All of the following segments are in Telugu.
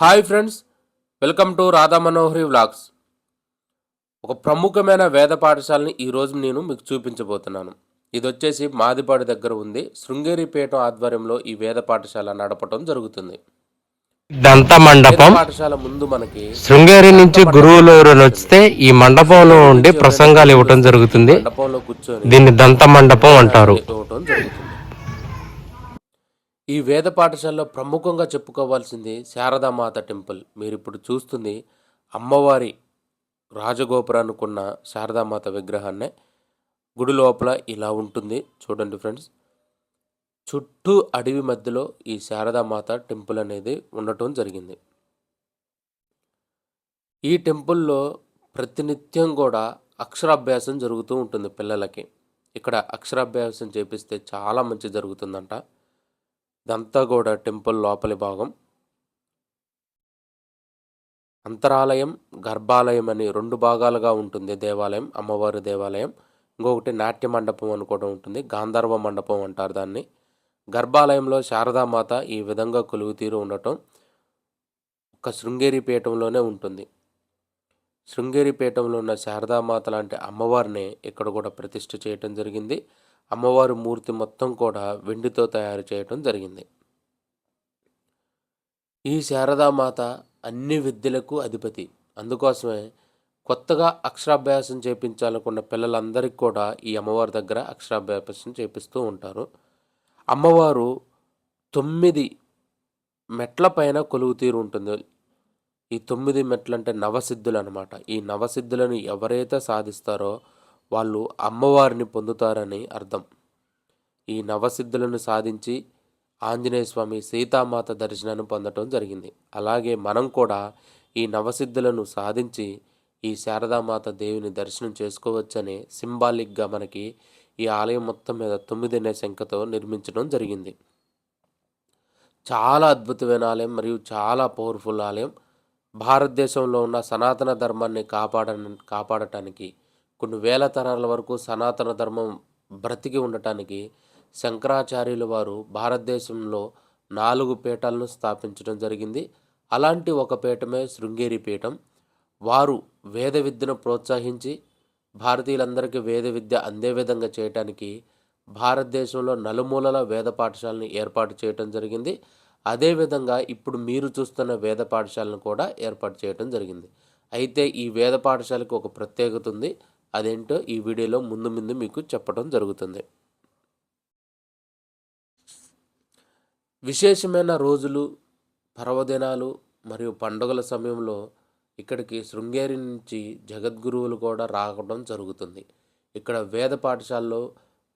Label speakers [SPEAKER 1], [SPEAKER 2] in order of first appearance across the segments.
[SPEAKER 1] Hi friends, welcome to Radha Manohari vlogs. ఒక ప్రముఖమైన వేద పాఠశాలని ఈరోజు నేను మీకు చూపించబోతున్నాను. ఇది వచ్చేసి మాదిపాడి దగ్గర ఉంది. శృంగేరిపేట ఆధ్వర్యంలో ఈ వేద పాఠశాల నడపటం జరుగుతుంది.
[SPEAKER 2] దంత మండపం
[SPEAKER 1] పాఠశాల ముందు మనకి
[SPEAKER 2] శృంగేరి నుంచి గురువులు వస్తే ఈ మండపంలో ఉండి ప్రసంగాలు ఇవ్వటం జరుగుతుంది.
[SPEAKER 1] మండపంలో కూర్చొని
[SPEAKER 2] దీన్ని దంత మండపం అంటారు.
[SPEAKER 1] ఇవ్వటం జరుగుతుంది. ఈ వేద పాఠశాలలో ప్రముఖంగా చెప్పుకోవాల్సింది శారదామాత టెంపుల్. మీరు ఇప్పుడు చూస్తుంది అమ్మవారి రాజగోపురానుకున్న శారదామాత విగ్రహాన్నే. గుడి లోపల ఇలా ఉంటుంది చూడండి ఫ్రెండ్స్. చుట్టూ అడవి మధ్యలో ఈ శారదామాత టెంపుల్ అనేది ఉండటం జరిగింది. ఈ టెంపుల్లో ప్రతినిత్యం కూడా అక్షరాభ్యాసం జరుగుతూ ఉంటుంది పిల్లలకి. ఇక్కడ అక్షరాభ్యాసం చేపిస్తే చాలా మంచి జరుగుతుందంట. ఇదంతా కూడా టెంపుల్ లోపలి భాగం. అంతరాలయం, గర్భాలయం అని 2 భాగాలుగా ఉంటుంది దేవాలయం, అమ్మవారి దేవాలయం. ఇంకొకటి నాట్య మండపం అని కూడా ఉంటుంది. గాంధర్వ మండపం అంటారు దాన్ని. గర్భాలయంలో శారదామాత ఈ విధంగా కొలువుతీరు ఉండటం ఒక శృంగేరిపేటంలోనే ఉంటుంది. శృంగేరిపేటంలో ఉన్న శారదామాత లాంటి అమ్మవారిని ఇక్కడ కూడా ప్రతిష్ఠ చేయటం జరిగింది. అమ్మవారి మూర్తి మొత్తం కూడా వెండితో తయారు చేయటం జరిగింది. ఈ శారదామాత అన్ని విద్యలకు అధిపతి. అందుకోసమే కొత్తగా అక్షరాభ్యాసం చేయించాలనుకున్న పిల్లలందరికీ కూడా ఈ అమ్మవారి దగ్గర అక్షరాభ్యాసం చేపిస్తూ ఉంటారు. అమ్మవారు 9 మెట్ల పైన కొలువు తీరు ఉంటుంది. ఈ 9 మెట్లు అంటే నవసిద్ధులు అనమాట. ఈ నవసిద్ధులను ఎవరైతే సాధిస్తారో వాళ్ళు అమ్మవారిని పొందుతారని అర్థం. ఈ నవసిద్ధులను సాధించి ఆంజనేయ స్వామి, సీతామాత దర్శనాన్ని పొందటం జరిగింది. అలాగే మనం కూడా ఈ నవసిద్ధులను సాధించి ఈ శారదామాత దేవిని దర్శనం చేసుకోవచ్చని సింబాలిక్గా మనకి ఈ ఆలయం మొత్తం మీద 9 అనే సంఖ్యతో నిర్మించడం జరిగింది. చాలా అద్భుతమైన ఆలయం మరియు చాలా పవర్ఫుల్ ఆలయం. భారతదేశంలో ఉన్న సనాతన ధర్మాన్ని కాపాడటానికి కొన్ని వేల తరాల వరకు సనాతన ధర్మం బ్రతికి ఉండటానికి శంకరాచార్యుల వారు భారతదేశంలో 4 పీఠాలను స్థాపించడం జరిగింది. అలాంటి ఒక పీఠమే శృంగేరి పీఠం. వారు వేద విద్యను ప్రోత్సహించి భారతీయులందరికీ వేద విద్య అందే విధంగా చేయటానికి భారతదేశంలో నలుమూలల వేద పాఠశాలను ఏర్పాటు చేయటం జరిగింది. అదేవిధంగా ఇప్పుడు మీరు చూస్తున్న వేద పాఠశాలను కూడా ఏర్పాటు చేయటం జరిగింది. అయితే ఈ వేద పాఠశాలకు ఒక ప్రత్యేకత ఉంది. అదేంటో ఈ వీడియోలో ముందు మీకు చెప్పడం జరుగుతుంది. విశేషమైన రోజులు, పర్వదినాలు మరియు పండుగల సమయంలో ఇక్కడికి శృంగేరి నుంచి జగద్గురువులు కూడా రావడం జరుగుతుంది. ఇక్కడ వేద పాఠశాలలో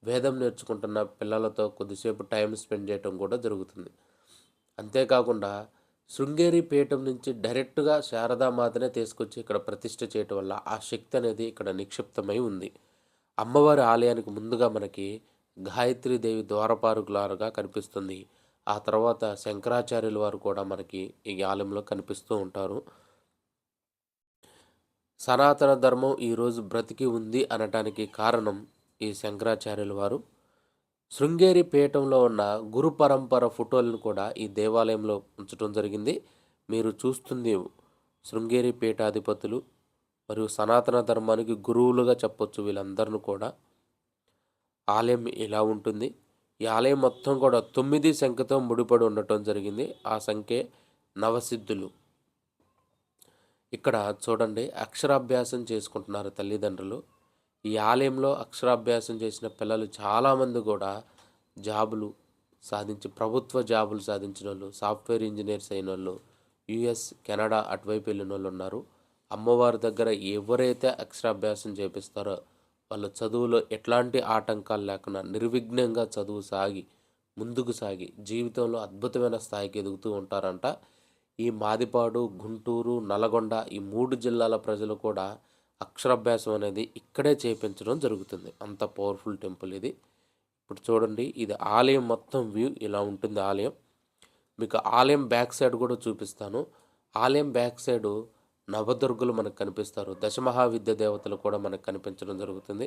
[SPEAKER 1] వేదం నేర్చుకుంటున్న పిల్లలతో కొద్దిసేపు టైం స్పెండ్ చేయటం కూడా జరుగుతుంది. అంతేకాకుండా శృంగేరి పీఠం నుంచి డైరెక్ట్గా శారదామాతనే తీసుకొచ్చి ఇక్కడ ప్రతిష్ఠ చేయటం వల్ల ఆ శక్తి అనేది ఇక్కడ నిక్షిప్తమై ఉంది. అమ్మవారి ఆలయానికి ముందుగా మనకి గాయత్రీదేవి ద్వారపాలకులాగా కనిపిస్తుంది. ఆ తర్వాత శంకరాచార్యుల వారు కూడా మనకి ఈ ఆలయంలో కనిపిస్తూ ఉంటారు. సనాతన ధర్మం ఈరోజు బ్రతికి ఉంది అనటానికి కారణం ఈ శంకరాచార్యుల వారు. శృంగేరి పీఠంలో ఉన్న గురు పరంపర ఫోటోలను కూడా ఈ దేవాలయంలో ఉంచడం జరిగింది. మీరు చూస్తుంది శృంగేరి పీఠాధిపతులు మరియు సనాతన ధర్మానికి గురువులుగా చెప్పొచ్చు వీళ్ళందరిని కూడా. ఆలయం ఇలా ఉంటుంది. ఈ ఆలయం మొత్తం కూడా 9 సంఖ్యతో ముడిపడి ఉండటం జరిగింది. ఆ సంఖ్య నవసిద్ధులు. ఇక్కడ చూడండి అక్షరాభ్యాసం చేసుకుంటున్నారు తల్లిదండ్రులు. ఈ ఆలయంలో అక్షరాభ్యాసం చేసిన పిల్లలు చాలామంది కూడా జాబులు సాధించి ప్రభుత్వ జాబులు సాధించిన వాళ్ళు, సాఫ్ట్వేర్ ఇంజనీర్స్ అయిన వాళ్ళు, యుఎస్, కెనడా అటువైపు వెళ్ళిన వాళ్ళు ఉన్నారు. అమ్మవారి దగ్గర ఎవరైతే అక్షరాభ్యాసం చేపిస్తారో వాళ్ళ చదువులో ఎట్లాంటి ఆటంకాలు లేకుండా నిర్విఘ్నంగా చదువు సాగి ముందుకు సాగి జీవితంలో అద్భుతమైన స్థాయికి ఎదుగుతూ ఉంటారంట. ఈ మాదిపాడు, గుంటూరు, నల్గొండ ఈ 3 జిల్లాల ప్రజలు కూడా అక్షరాభ్యాసం అనేది ఇక్కడే చేయించడం జరుగుతుంది. అంత పవర్ఫుల్ టెంపుల్ ఇది. ఇప్పుడు చూడండి, ఇది ఆలయం మొత్తం వ్యూ ఇలా ఉంటుంది. ఆలయం మీకు ఆలయం బ్యాక్ సైడ్ కూడా చూపిస్తాను. ఆలయం బ్యాక్ సైడు నవదుర్గలు మనకు కనిపిస్తారు. దశమహావిద్య దేవతలు కూడా మనకు కనిపించడం జరుగుతుంది.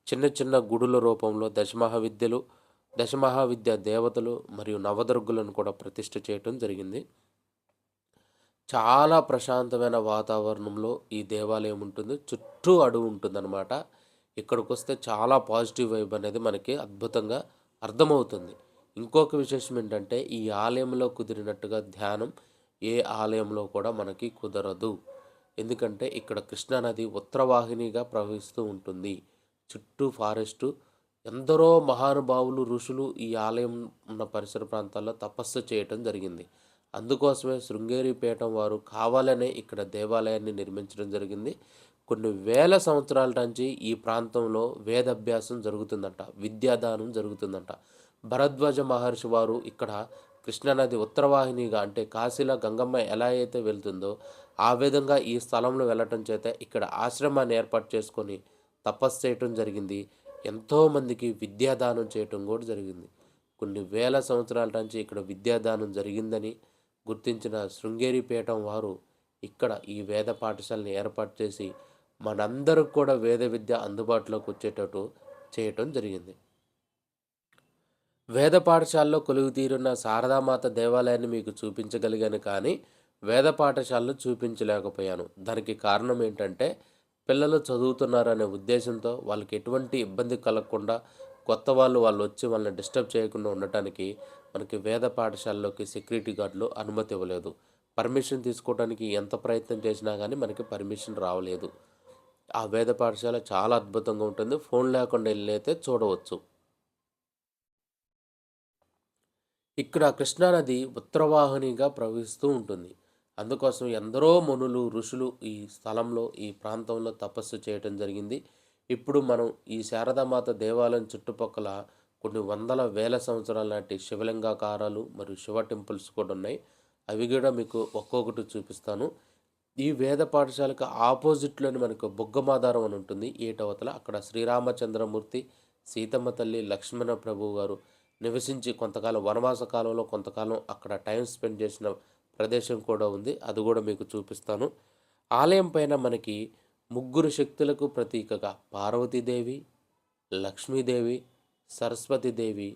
[SPEAKER 1] చిన్న చిన్న గుడుల రూపంలో దశమహావిద్య దేవతలు మరియు నవదుర్గలను కూడా ప్రతిష్ఠ చేయటం జరిగింది. చాలా ప్రశాంతమైన వాతావరణంలో ఈ దేవాలయం ఉంటుంది. చుట్టూ అడవి ఉంటుందన్నమాట. ఇక్కడికొస్తే చాలా పాజిటివ్ వైబ్ అనేది మనకి అద్భుతంగా అర్థమవుతుంది. ఇంకొక విశేషం ఏంటంటే, ఈ ఆలయంలో కుదిరినట్టుగా ధ్యానం ఏ ఆలయంలో కూడా మనకి కుదరదు. ఎందుకంటే ఇక్కడ కృష్ణానది ఉత్తరవాహినిగా ప్రవహిస్తూ ఉంటుంది. చుట్టూ ఫారెస్టు. ఎందరో మహానుభావులు, ఋషులు ఈ ఆలయం ఉన్న పరిసర ప్రాంతాల్లో తపస్సు చేయటం జరిగింది. అందుకోసమే శృంగేరి పీఠం వారు కావాలనే ఇక్కడ దేవాలయాన్ని నిర్మించడం జరిగింది. కొన్ని వేల సంవత్సరాల నుంచి ఈ ప్రాంతంలో వేదాభ్యాసం జరుగుతుందంట, విద్యాదానం జరుగుతుందంట. భరద్వాజ మహర్షి వారు ఇక్కడ కృష్ణానది ఉత్తరవాహినిగా, అంటే కాశీలో గంగమ్మ ఎలా అయితే వెళ్తుందో ఆ విధంగా ఈ స్థలంలో వెళ్ళటం చేత ఇక్కడ ఆశ్రమాన్ని ఏర్పాటు చేసుకొని తపస్సు చేయటం జరిగింది. ఎంతోమందికి విద్యాదానం చేయటం కూడా జరిగింది. కొన్ని వేల సంవత్సరాల నుంచి ఇక్కడ విద్యాదానం జరిగిందని గుర్తించిన శృంగేరి పీఠం వారు ఇక్కడ ఈ వేద పాఠశాలని ఏర్పాటు చేసి మనందరికి కూడా వేద విద్య అందుబాటులోకి వచ్చేటట్టు చేయటం జరిగింది. వేద పాఠశాలలో కొలువు తీరున్న శారదామాత దేవాలయాన్ని మీకు చూపించగలిగాను, కానీ వేద పాఠశాలను చూపించలేకపోయాను. దానికి కారణం ఏంటంటే, పిల్లలు చదువుతున్నారనే ఉద్దేశంతో వాళ్ళకి ఎటువంటి ఇబ్బంది కలగకుండా, కొత్త వాళ్ళు వచ్చి వాళ్ళని డిస్టర్బ్ చేయకుండా ఉండటానికి మనకి వేద పాఠశాలలోకి సెక్యూరిటీ గార్డులు అనుమతి ఇవ్వలేదు. పర్మిషన్ తీసుకోవడానికి ఎంత ప్రయత్నం చేసినా కానీ మనకి పర్మిషన్ రావలేదు. ఆ వేద పాఠశాల చాలా అద్భుతంగా ఉంటుంది. ఫోన్ లేకుండా వెళ్ళైతే చూడవచ్చు. ఇక్కడ కృష్ణానది ఉత్తరవాహినిగా ప్రవహిస్తూ ఉంటుంది. అందుకోసం ఎందరో మునులు, ఋషులు ఈ స్థలంలో, ఈ ప్రాంతంలో తపస్సు చేయటం జరిగింది. ఇప్పుడు మనం ఈ శారదామాత దేవాలయం చుట్టుపక్కల కొన్ని వందల వేల సంవత్సరాల నాటి శివలింగాకారాలు మరియు శివ టెంపుల్స్ కూడా ఉన్నాయి. అవి కూడా మీకు ఒక్కొక్కటి చూపిస్తాను. ఈ వేద పాఠశాలకు ఆపోజిట్లోని మనకు బుగ్గమాధారం అని ఉంటుంది ఏటవతల. అక్కడ శ్రీరామచంద్రమూర్తి, సీతమ్మ తల్లి, లక్ష్మణ ప్రభువు గారు నివసించి కొంతకాలం వనవాస కాలంలో కొంతకాలం అక్కడ టైం స్పెండ్ చేసిన ప్రదేశం కూడా ఉంది. అది కూడా మీకు చూపిస్తాను. ఆలయం పైన మనకి ముగ్గురు శక్తులకు ప్రతీకగా పార్వతీదేవి, లక్ష్మీదేవి, సరస్వతీదేవి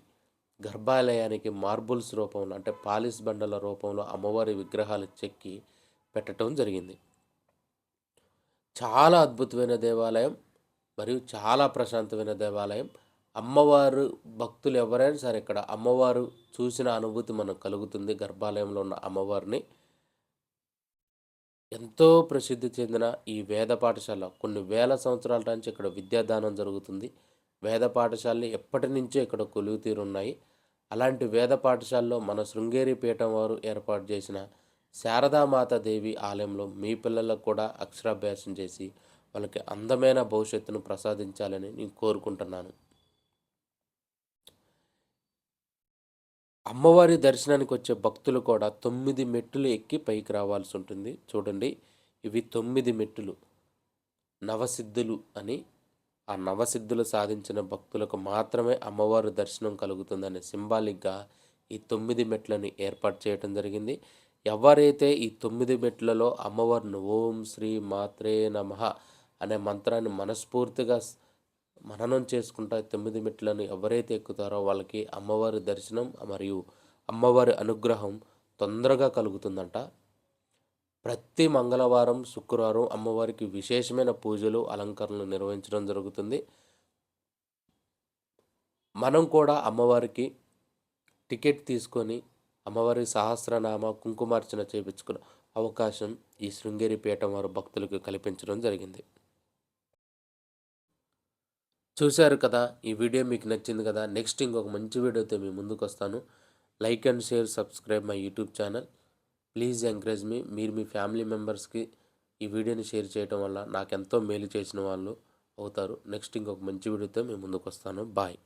[SPEAKER 1] గర్భాలయానికి మార్బుల్స్ రూపంలో, అంటే పాలిస్ బండల రూపంలో అమ్మవారి విగ్రహాలు చెక్కి పెట్టడం జరిగింది. చాలా అద్భుతమైన దేవాలయం మరియు చాలా ప్రశాంతమైన దేవాలయం. అమ్మవారు భక్తులు ఎవరైనా సరే ఇక్కడ అమ్మవారు చూసిన అనుభూతి మనకు కలుగుతుంది. గర్భాలయంలో ఉన్న అమ్మవారిని. ఎంతో ప్రసిద్ధి చెందిన ఈ వేద పాఠశాల కొన్ని వేల సంవత్సరాల నుంచి ఇక్కడ విద్యాదానం జరుగుతుంది. వేద పాఠశాలలు ఎప్పటి నుంచో ఇక్కడ కొలువు తీరున్నాయి. అలాంటి వేద పాఠశాలలో మన శృంగేరి పీఠం వారు ఏర్పాటు చేసిన శారదామాత దేవి ఆలయంలో మీ పిల్లలకు కూడా అక్షరాభ్యాసం చేసి వాళ్ళకి అందమైన భవిష్యత్తును ప్రసాదించాలని నేను కోరుకుంటున్నాను. అమ్మవారి దర్శనానికి వచ్చే భక్తులు కూడా 9 మెట్టులు ఎక్కి పైకి రావాల్సి ఉంటుంది. చూడండి, ఇవి 9 మెట్టులు. నవసిద్ధులు అని, ఆ నవసిద్ధులు సాధించిన భక్తులకు మాత్రమే అమ్మవారి దర్శనం కలుగుతుందనే సింబాలిక్గా ఈ 9 మెట్లని ఏర్పాటు చేయడం జరిగింది. ఎవరైతే ఈ 9 మెట్లలో అమ్మవారిని ఓం శ్రీ మాత్రే నమః అనే మంత్రాన్ని మనస్ఫూర్తిగా మననం చేసుకుంటా 9 మెట్లను ఎవరైతే ఎక్కుతారో వాళ్ళకి అమ్మవారి దర్శనం మరియు అమ్మవారి అనుగ్రహం తొందరగా కలుగుతుందంట. ప్రతి మంగళవారం, శుక్రవారం అమ్మవారికి విశేషమైన పూజలు, అలంకరణలు నిర్వహించడం జరుగుతుంది. మనం కూడా అమ్మవారికి టికెట్ తీసుకొని అమ్మవారి సహస్రనామ కుంకుమార్చన చేయించుకున్న అవకాశం ఈ శృంగేరి పీఠం వారు భక్తులకు కల్పించడం జరిగింది. చూశారు కదా, ఈ వీడియో మీకు నచ్చింది కదా. నెక్స్ట్ ఇంకొక మంచి వీడియోతో మీ ముందుకు వస్తాను. Like and share, subscribe my YouTube channel. Please encourage మీ. మీరు మీ ఫ్యామిలీ మెంబర్స్కి ఈ వీడియోని షేర్ చేయడం వల్ల నాకెంతో మేలు చేసిన వాళ్ళు అవుతారు. నెక్స్ట్ ఇంకొక మంచి వీడియోతో మీ ముందుకు వస్తాను. బాయ్.